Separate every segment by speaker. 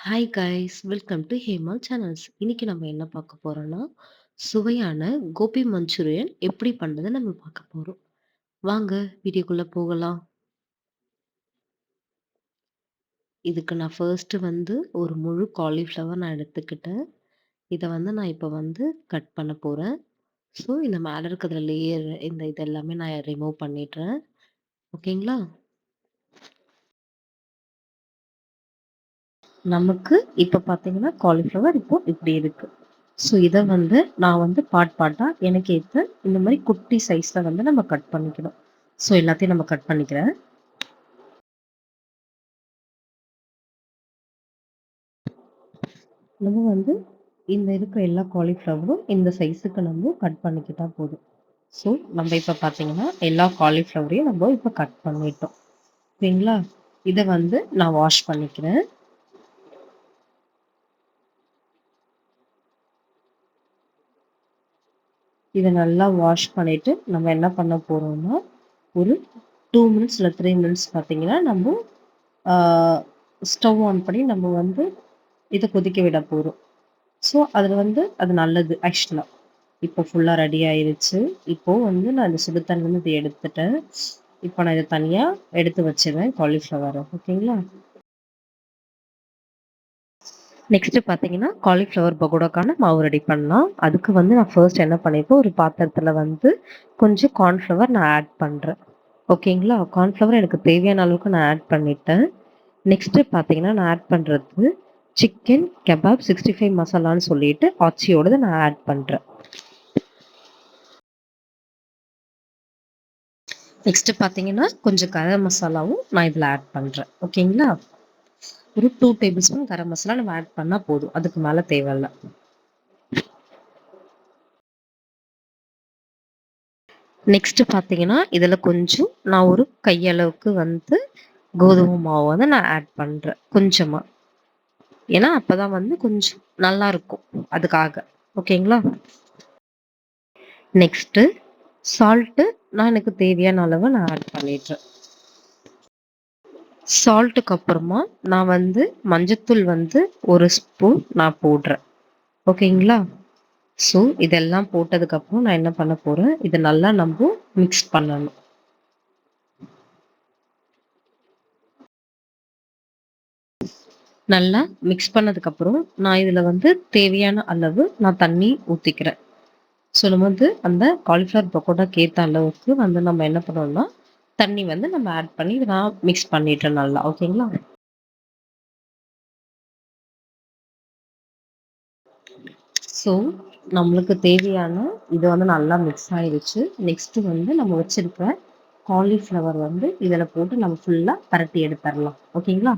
Speaker 1: Hi guys welcome to Hamel channels. இன்னைக்கு நம்ம என்ன பார்க்க போறோம்னா சுவையான கோபி மஞ்சூரியன் எப்படி பண்றதை நம்ம பார்க்க போறோம். வாங்க வீடியோக்குள்ள போகலாம். இதுக்கு நான் ஃபர்ஸ்ட் ஒரு முழு காலிஃப்ளவர் நான் எடுத்துக்கிட்டேன். இதை நான் இப்போ கட் பண்ண போறேன். ஸோ இந்த மேலே இருக்கிற லேயர் இந்த இது எல்லாமே நான் ரிமூவ் பண்ணிடுறேன். ஓகேங்களா? நமக்கு இப்போ பார்த்தீங்கன்னா காலிஃப்ளவர் இப்போ இப்படி இருக்கு. ஸோ இதை நான் பார்ட் பார்ட்டாக எனக்கு ஏற்ற இந்த மாதிரி குட்டி சைஸில் நம்ம கட் பண்ணிக்கணும். ஸோ எல்லாத்தையும் நம்ம கட் பண்ணிக்கிறேன். நம்ம இந்த இருக்கிற எல்லா காலிஃப்ளவரும் இந்த சைஸுக்கு நம்ம கட் பண்ணிக்கிட்டா போதும். ஸோ நம்ம இப்போ பார்த்தீங்கன்னா எல்லா காலிஃப்ளவரையும் நம்ம இப்போ கட் பண்ணிட்டோம். ஓகேங்களா? இதை நான் வாஷ் பண்ணிக்கிறேன். இதை நல்லா வாஷ் பண்ணிட்டு நம்ம என்ன பண்ண போறோம்னா ஒரு 2 மினிட்ஸ் இல்லை 3 மினிட்ஸ் பார்த்தீங்கன்னா நம்ம ஸ்டவ் ஆன் பண்ணி நம்ம இதை கொதிக்க விட போகிறோம். ஸோ அதில் அது நல்லது ஆக்சுவலாக. இப்போ ஃபுல்லாக ரெடி ஆயிருச்சு. இப்போ நான் இந்த சுடு தண்ணிலேருந்து இதை எடுத்துட்டேன். இப்போ நான் இதை தனியாக எடுத்து வச்சிடுறேன் காலிஃப்ளவரை. ஓகேங்களா? நெக்ஸ்ட் பார்த்தீங்கன்னா காலிஃப்ளவர் பகோடாக்கான மாவு ரெடி பண்ணலாம். அதுக்கு நான் ஃபர்ஸ்ட் என்ன பண்ணியிருக்கேன், ஒரு பாத்திரத்தில் கொஞ்சம் கார்ன்ஃப்ளவர் நான் ஆட் பண்ணுறேன். ஓகேங்களா? கார்ன்ஃப்ளவர் எனக்கு தேவையான அளவுக்கு நான் ஆட் பண்ணிட்டேன். நெக்ஸ்ட்டு பார்த்தீங்கன்னா நான் ஆட் பண்ணுறது சிக்கன் கபாப் 65 மசாலான்னு சொல்லிட்டு ஆச்சியோடது நான் ஆட் பண்ணுறேன். நெக்ஸ்ட்டு பார்த்தீங்கன்னா கொஞ்சம் கரம் மசாலாவும் நான் இதில் ஆட் பண்ணுறேன். ஓகேங்களா? ஒரு 2 டேபிள் ஸ்பூன் கரம் மசாலா நம்ம ஆட் பண்ணால் போதும். அதுக்கு மேலே தேவையில்ல. நெக்ஸ்ட்டு பார்த்தீங்கன்னா இதில் கொஞ்சம் நான் ஒரு கையளவுக்கு கோதுமை மாவு நான் ஆட் பண்ணுறேன் கொஞ்சமாக. ஏன்னா அப்போ தான் கொஞ்சம் நல்லாயிருக்கும் அதுக்காக. ஓகேங்களா? நெக்ஸ்ட்டு சால்ட்டு நான் எனக்கு தேவையான அளவு நான் ஆட் பண்ணிடுறேன். சால்ட்டுக்கு அப்புறமா நான் மஞ்சத்தூள் ஒரு ஸ்பூன் நான் போடுறேன். ஓகேங்களா? ஸோ இதெல்லாம் போட்டதுக்கப்புறம் நான் என்ன பண்ண போகிறேன், இதை நல்லா நம்ம மிக்ஸ் பண்ணணும். நல்லா மிக்ஸ் பண்ணதுக்கப்புறம் நான் இதில் தேவையான அளவு நான் தண்ணி ஊற்றிக்கிறேன். ஸோ நம்ம அந்த காலிஃப்ளவர் பக்கோடாக்கு ஏற்ற அளவுக்கு நம்ம என்ன பண்ணோம்னா தண்ணி நம்ம ஆட் பண்ணி இதை நான் மிக்ஸ் பண்ணிட்டேன் நல்லா. ஓகேங்களா? ஸோ நம்மளுக்கு தேவையான இது நல்லா மிக்ஸ் ஆயிடுச்சு. நெக்ஸ்ட்டு நம்ம வச்சிருக்கிற காலிஃப்ளவர் இதில் போட்டு நம்ம ஃபுல்லாக பரட்டி எடுத்துடலாம். ஓகேங்களா?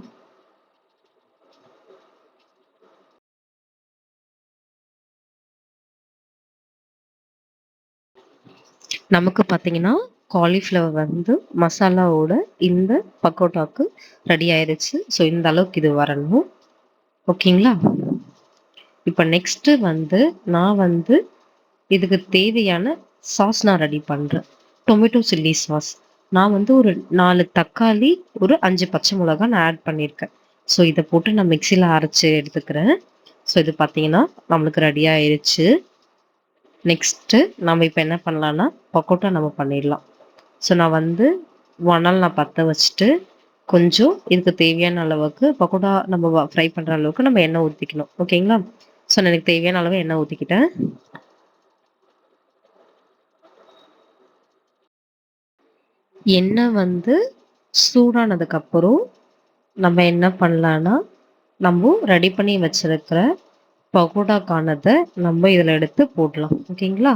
Speaker 1: நமக்கு பார்த்தீங்கன்னா காலிஃப்ளவர் மசாலாவோட இந்த பக்கோட்டாக்கு ரெடி ஆயிடுச்சு. ஸோ இந்த அளவுக்கு இது வரணும். ஓகேங்களா? இப்போ நெக்ஸ்ட்டு நான் இதுக்கு தேவையான சாஸ் நான் ரெடி பண்ணுறேன். Tomato chilli sauce. நான் ஒரு 4 தக்காளி, ஒரு 5 பச்சை மிளகாய் நான் ஆட் பண்ணியிருக்கேன். ஸோ இதை போட்டு நான் மிக்சியில் அரைச்சி எடுத்துக்கிறேன். ஸோ இது பார்த்தீங்கன்னா நம்மளுக்கு ரெடி ஆயிடுச்சு. நெக்ஸ்ட்டு நம்ம இப்போ என்ன பண்ணலான்னா பக்கோட்டா நம்ம பண்ணிடலாம். ஸோ நான் வானல் நான் பற்ற வச்சுட்டு கொஞ்சம் இதுக்கு தேவையான அளவுக்கு பக்கோடா நம்ம ஃப்ரை பண்ணுற அளவுக்கு நம்ம எண்ணெய் ஊற்றிக்கணும். ஓகேங்களா? ஸோ நான் எனக்கு தேவையான அளவு எண்ணெய் ஊற்றிக்கிட்டேன். எண்ணெய் சூடானதுக்கப்புறம் நம்ம என்ன பண்ணலான்னா நம்ம ரெடி பண்ணி வச்சிருக்கிற பகோடாக்கானதை நம்ம இதில் எடுத்து போடலாம். ஓகேங்களா?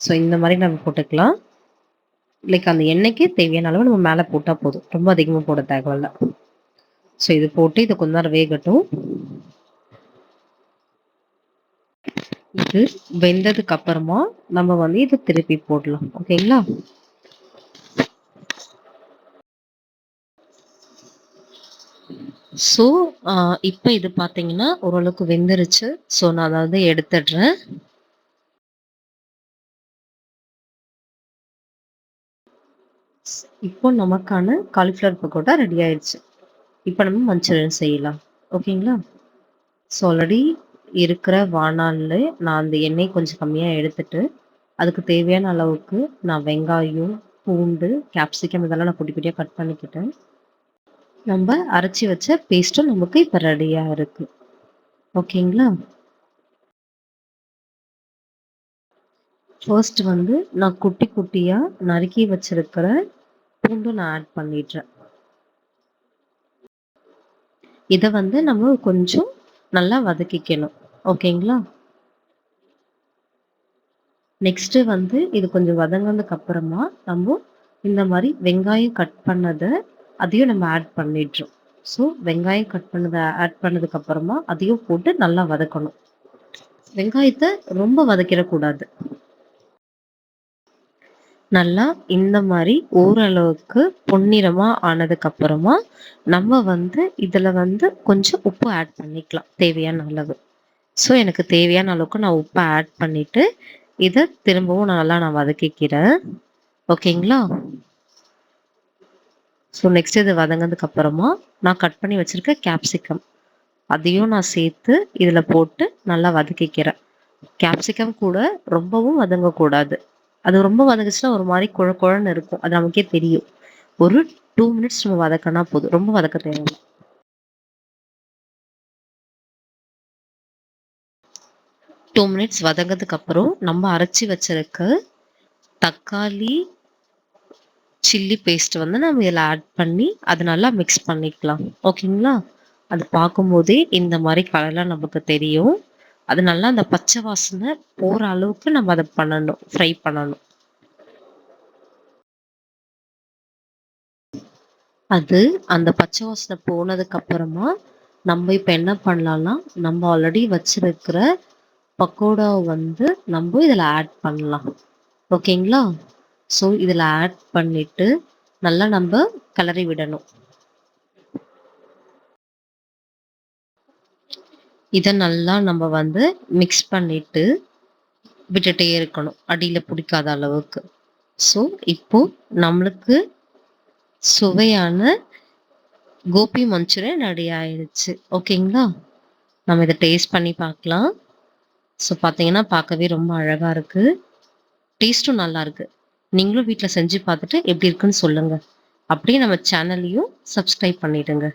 Speaker 1: ஸோ இந்த மாதிரி நம்ம போட்டுக்கலாம். லைக் அந்த எண்ணெய்க்கு தேவையான அளவு நம்ம மேலே போட்டால் போதும். ரொம்ப அதிகமாக போட தேவையில்ல. ஸோ இது போட்டு இதை கொஞ்ச நேரம் வேகட்டும். இது வெந்ததுக்கு அப்புறமா நம்ம இதை திருப்பி போடலாம். ஓகேங்களா? ஸோ இப்போ இது பார்த்தீங்கன்னா ஓரளவுக்கு வெந்துருச்சு. ஸோ நான் அதை எடுத்துடுறேன். இப்போ நமக்கான காலிஃப்ளவர் பக்கோடா ரெடி ஆயிடுச்சு. இப்போ நம்ம மஞ்சூரியன் செய்யலாம். ஓகேங்களா? ஸோ ஆல்ரெடி இருக்கிற வாணல்ல நான் அந்த எண்ணெய் கொஞ்சம் கம்மியா எடுத்துட்டு, அதுக்கு தேவையான அளவுக்கு நான் வெங்காயம், பூண்டு, கேப்சிகம் இதெல்லாம் நான் குட்டி குட்டியா கட் பண்ணிக்கிட்டேன். நம்ப அரைச்சு வச்ச பேஸ்ட்டும் நமக்கு இப்ப ரெடியா இருக்கு. ஓகேங்களா? ஃபர்ஸ்ட் வந்து நான் குட்டி குட்டியா நறுக்கி வச்சிருக்கிற பூண்டு நான் ஆட் பண்ணிடுறேன். இத வந்து நம்ம கொஞ்சம் நல்லா வதக்கிக்கணும். ஓகேங்களா? நெக்ஸ்ட் வந்து இது கொஞ்சம் வதங்குனதுக்கு அப்புறமா நம்ம இந்த மாரி வெங்காயம் கட் பண்ணத அதையும் நம்ம ஆட் பண்ணிடுறோம். ஸோ வெங்காயம் கட் பண்ணத ஆட் பண்ணதுக்கு அப்புறமா அதையும் போட்டு நல்லா வதக்கணும். வெங்காயத்த ரொம்ப வதக்கிடக்கூடாது. நல்லா இந்த மாரி ஓரளவுக்கு பொன்னிறமா ஆனதுக்கு அப்புறமா, நம்ம வந்து இதுல வந்து கொஞ்சம் உப்பு ஆட் பண்ணிக்கலாம் தேவையான அளவு. ஸோ எனக்கு தேவையான அளவுக்கு நான் உப்ப ஆட் பண்ணிட்டு, இத திரும்பவும் நல்லா நான் வதக்கிக்கிறேன். ஓகேங்களா? ஸோ நெக்ஸ்ட் இது வதங்குனதுக்கு அப்புறமா, நான் கட் பண்ணி வச்சிருக்க கேப்சிகம் அதையும் நான் சேர்த்து இதுல போட்டு நல்லா வதக்கிக்கிறேன். கேப்சிகம் கூட ரொம்பவும் வதங்கக்கூடாது. அது ரொம்ப வதங்குச்சுன்னா ஒரு மாரி கொழ கொழன்னு இருக்கும். அது நமக்கே தெரியும். ஒரு 2 மினிட்ஸ் நம்ம வதக்குனா போதும். ரொம்ப வதக்க தேவையில்ல. 2 மினிட்ஸ் வதங்கதுக்கு அப்புறம் நம்ம அரைச்சு வச்சிருக்க தக்காளி, சில்லி பேஸ்ட் வந்து நம்ம இதுல ஆட் பண்ணி அத நல்லா மிக்ஸ் பண்ணிக்கலாம். ஓகேங்களா? அது பார்க்கும்போதே இந்த மாரி கலர்ல நமக்கு தெரியும். அது நல்லா அந்த பச்சை வாசனை போற அளவுக்கு நம்ம அத பண்ணணும். ஃப்ரை பண்ணணும். அது அந்த பச்சை வாசனை போனதுக்கு அப்புறமா, நம்ம இப்ப என்ன பண்ணலாம்னா, நம்ம ஆல்ரெடி வச்சிருக்கிற பக்கோடாவ வந்து நம்ப இதுல ஆட் பண்ணலாம். ஓகேங்களா? ஸோ இதுல ஆட் பண்ணிட்டு, நல்லா நம்ப கிளறி விடணும். இத நல்லா நம்ம வந்து மிக்ஸ் பண்ணிட்டு விட்டுட்டே இருக்கணும். அடியில புடிக்காத அளவுக்கு. ஸோ இப்போ நம்மளுக்கு சுவையான கோபி மஞ்சூரியன் ரெடி ஆயிடுச்சு. ஓகேங்களா? நம்ம இத டேஸ்ட் பண்ணி பார்க்கலாம். ஸோ பார்த்தீங்கன்னா, பார்க்கவே ரொம்ப அழகா இருக்கு. டேஸ்ட்டும் நல்லா இருக்கு. நீங்களும் வீட்ல செஞ்சு பார்த்துட்டு எப்படி இருக்குன்னு சொல்லுங்க. அப்படியே நம்ம சேனலையும் சப்ஸ்கிரைப் பண்ணிடுங்க.